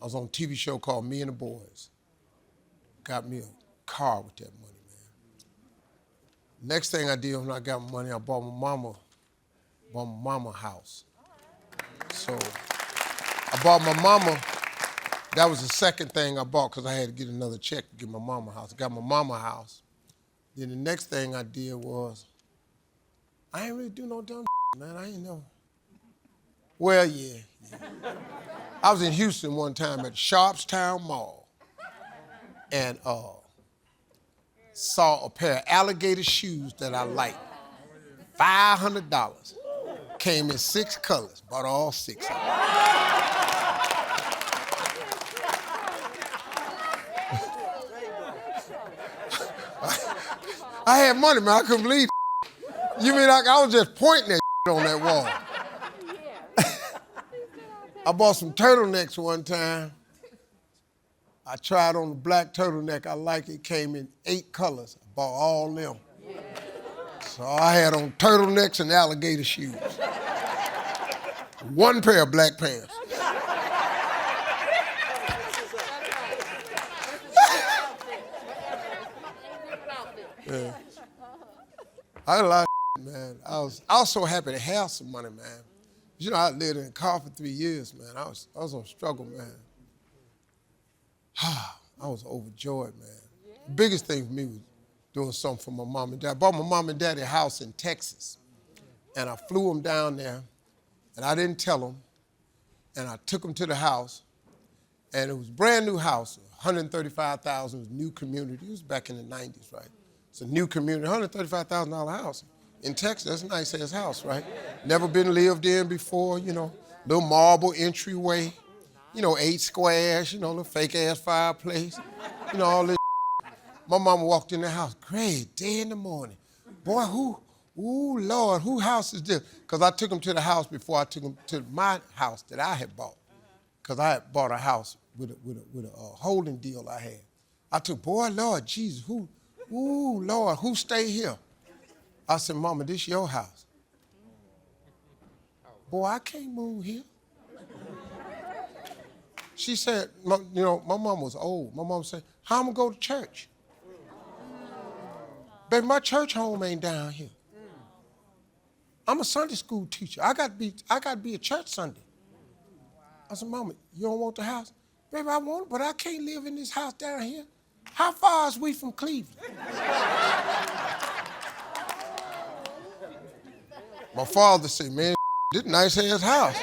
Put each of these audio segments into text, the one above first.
was on a TV show called Me and the Boys. Got me a car with that money, man. Next thing I did when I got my money, I bought my mama a house. So I bought my mama, that was the second thing I bought because I had to get another check to get my mama a house. I got my mama a house. Then the next thing I did was, I ain't really do no dumb man, I ain't know. Well, yeah. I was in Houston one time at Sharpstown Mall and saw a pair of alligator shoes that I liked. $500. Came in 6 colors, bought all 6 of them. I had money, man, I couldn't believe it. You mean like I was just pointing at on that wall. I bought some turtlenecks one time. I tried on the black turtleneck. I liked it. It came in 8 colors. I bought all them. So I had on turtlenecks and alligator shoes. 1 pair of black pants. Yeah. I had a lot of man. I was so happy to have some money, man. You know, I lived in a car for 3 years, man. I was on struggle, man. I was overjoyed, man. The biggest thing for me was doing something for my mom and dad. I bought my mom and dad a house in Texas, and I flew them down there, and I didn't tell them, and I took them to the house, and it was a brand new house, $135,000, it was a new community. It was back in the 90s, right? It's a new community, $135,000 house in Texas. That's a nice-ass house, right? Never been lived in before, you know, little marble entryway, you know, 8 squares, you know, little fake-ass fireplace, you know, all this. My mama walked in the house, great, day in the morning. Boy, Lord, who house is this? Because I took them to the house before I took them to my house that I had bought. Because I had bought a house with a holding deal I had. I took, boy, Lord, Jesus, Lord, who stay here? I said, Mama, this your house. Boy, I can't move here. She said, you know, my mom was old. My mom said, how am I going to go to church? Baby, my church home ain't down here. I'm a Sunday school teacher. I got to be at church Sunday. I said, Mama, you don't want the house? Baby, I want it, but I can't live in this house down here. How far is we from Cleveland? My father said, man, this nice-ass house.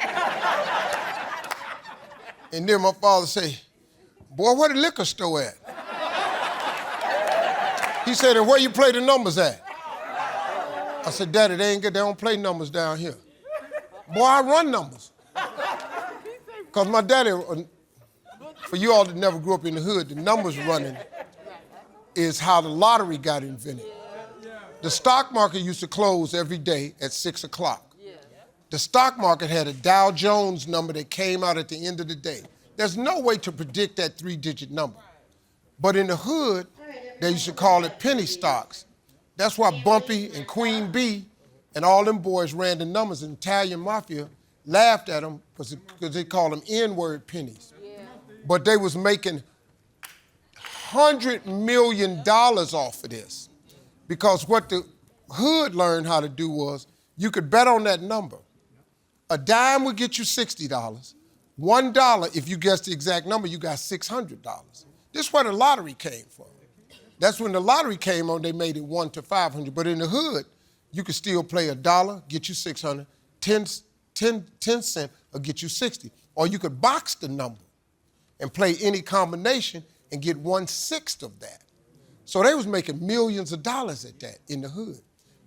And then my father said, boy, where the liquor store at? He said, and where you play the numbers at? I said, Daddy, they don't play numbers down here. Boy, I run numbers. Because my daddy, for you all that never grew up in the hood, the numbers running is how the lottery got invented. The stock market used to close every day at 6 o'clock. The stock market had a Dow Jones number that came out at the end of the day. There's no way to predict that 3-digit number. But in the hood, they used to call it penny stocks. That's why Bumpy and Queen Bee and all them boys ran the numbers, and Italian Mafia laughed at them because they called them N-word pennies. But they was making $100 million off of this. Because what the hood learned how to do was, you could bet on that number. A dime would get you $60. $1, if you guessed the exact number, you got $600. This is where the lottery came from. That's when the lottery came on, they made it 1 to 500. But in the hood, you could still play $1, get you 600, 10 cents will get you 60. Or you could box the number and play any combination and get 1/6 of that. So they was making millions of dollars at that in the hood.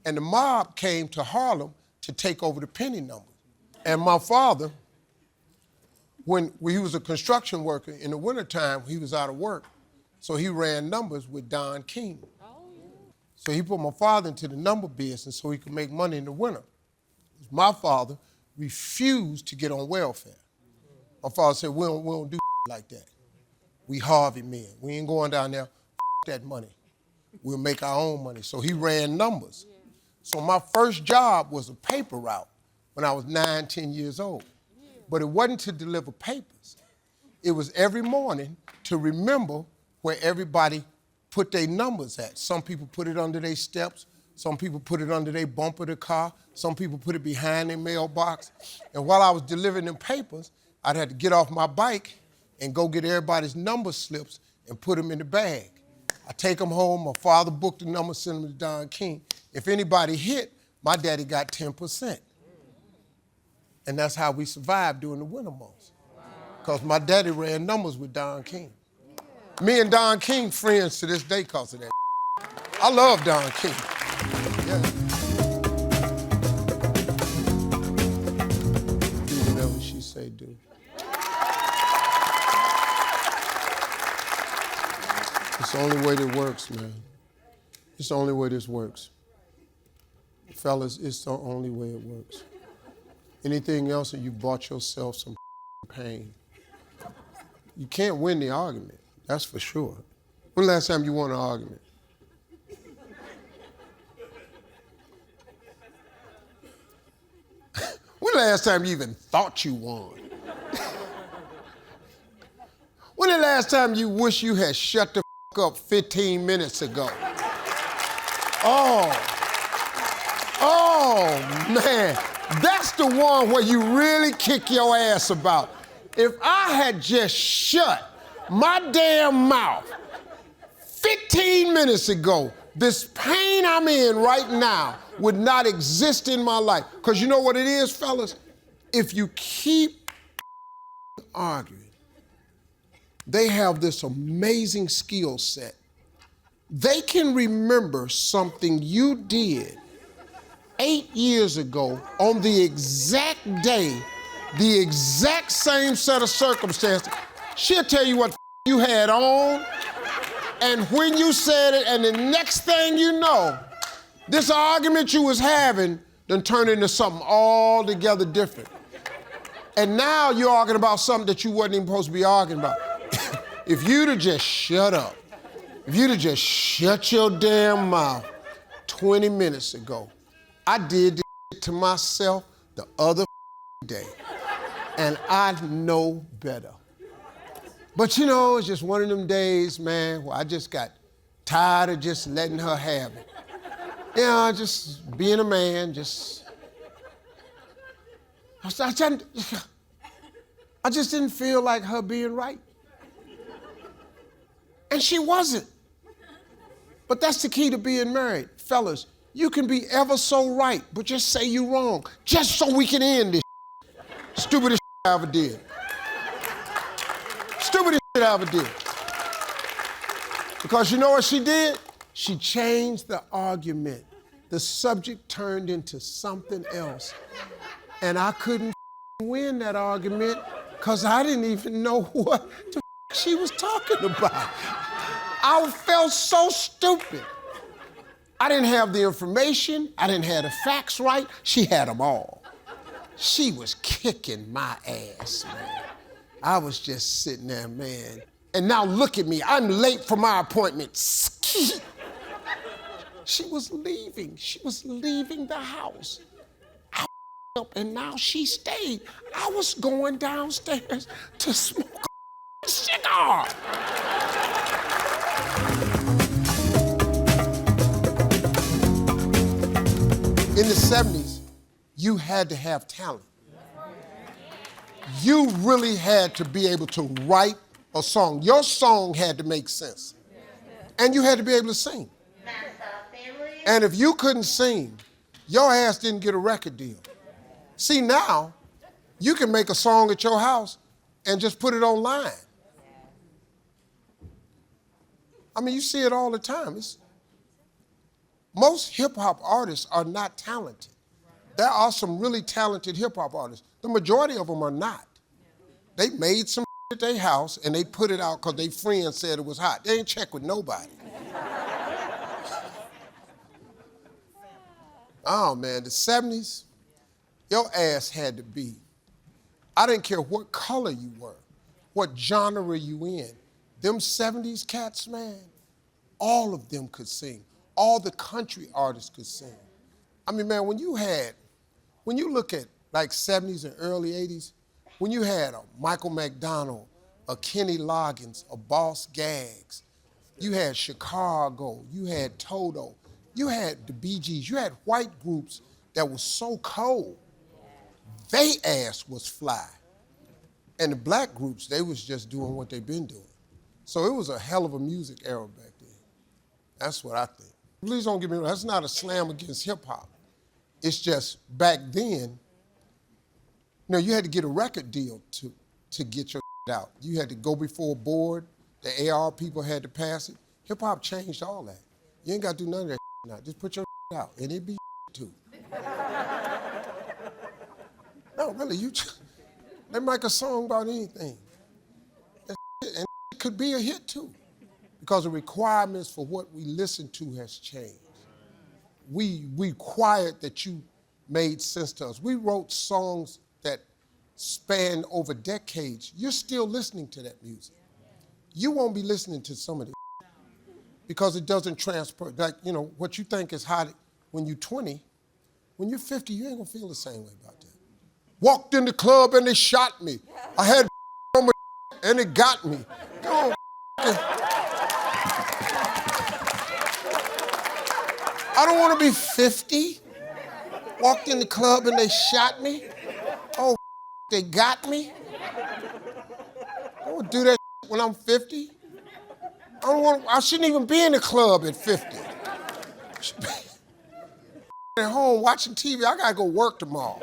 And the mob came to Harlem to take over the penny number. And my father, when he was a construction worker, in the wintertime, he was out of work. So he ran numbers with Don King. So he put my father into the number business so he could make money in the winter. My father refused to get on welfare. My father said, we don't do like that. We Harvey men. We ain't going down there, that money. We'll make our own money. So he ran numbers. So my first job was a paper route when I was 9, 10 years old. But it wasn't to deliver papers. It was every morning to remember where everybody put their numbers at. Some people put it under their steps. Some people put it under their bumper of the car. Some people put it behind their mailbox. And while I was delivering them papers, I'd have to get off my bike and go get everybody's number slips and put them in the bag. I take them home. My father booked the number, sent them to Don King. If anybody hit, my daddy got 10%. And that's how we survived during the winter months. Because my daddy ran numbers with Don King. Me and Don King friends to this day because of that. I love Don King. Yeah. Do whatever she say do. It's the only way that works, man. It's the only way this works. Fellas, it's the only way it works. Anything else and you bought yourself some pain. You can't win the argument, that's for sure. When the last time you won an argument? When the last time you even thought you won? When the last time you wish you had shut the up 15 minutes ago? Oh, man. That's the one where you really kick your ass about. If I had just shut my damn mouth 15 minutes ago, this pain I'm in right now would not exist in my life. Because you know what it is, fellas? If you keep arguing, they have this amazing skill set. They can remember something you did 8 years ago on the exact day, the exact same set of circumstances. She'll tell you what you had on and when you said it, and the next thing you know, this argument you was having done turned into something altogether different. And now you're arguing about something that you wasn't even supposed to be arguing about. If you'd have just shut up, if you'd have just shut your damn mouth 20 minutes ago, I did this to myself the other day, and I know better. But you know, it's just one of them days, man, where I just got tired of just letting her have it. You know, just being a man, I just didn't feel like her being right. And she wasn't. But that's the key to being married. Fellas, you can be ever so right, but just say you wrong, just so we can end this stupidest I ever did. Stupidest I ever did. Because you know what she did? She changed the argument. The subject turned into something else. And I couldn't win that argument because I didn't even know what the she was talking about. I felt so stupid. I didn't have the information. I didn't have the facts right. She had them all. She was kicking my ass, man. I was just sitting there, man. And now look at me. I'm late for my appointment. She was leaving. She was leaving the house. I up and now she stayed. I was going downstairs to smoke a cigar. In the 70s, you had to have talent. You really had to be able to write a song. Your song had to make sense. And you had to be able to sing. And if you couldn't sing, your ass didn't get a record deal. See, now, you can make a song at your house and just put it online. I mean, you see it all the time. Most hip-hop artists are not talented. There are some really talented hip-hop artists. The majority of them are not. They made some at their house and they put it out because their friends said it was hot. They ain't check with nobody. Oh, man, the 70s, your ass had to be. I didn't care what color you were, what genre you in. Them 70s cats, man, all of them could sing. All the country artists could sing. I mean, man, when you look at like 70s and early 80s, when you had a Michael McDonald, a Kenny Loggins, a Boss Gags. You had Chicago, you had Toto, you had the Bee Gees, you had white groups that was so cold. They ass was fly. And the black groups, they was just doing what they've been doing. So it was a hell of a music era back then. That's what I think. Please don't get me wrong, that's not a slam against hip hop. It's just back then, you had to get a record deal to get your out. You had to go before a board, the AR people had to pass it. Hip hop changed all that. You ain't got to do none of that now. Just put your out, and it be too. No, really, they make a song about anything. And it could be a hit too, because the requirements for what we listen to has changed. We required that you made sense to us. We wrote songs that spanned over decades. You're still listening to that music. You won't be listening to some of this because it doesn't transfer. Like, what you think is hot when you're 20, when you're 50, you ain't gonna feel the same way about that. Walked in the club and they shot me. I had on my and it got me. Go on. I don't want to be 50. Walked in the club and they shot me. Oh, they got me. I won't do that when I'm 50. I shouldn't even be in the club at 50. At home watching TV, I gotta go work tomorrow.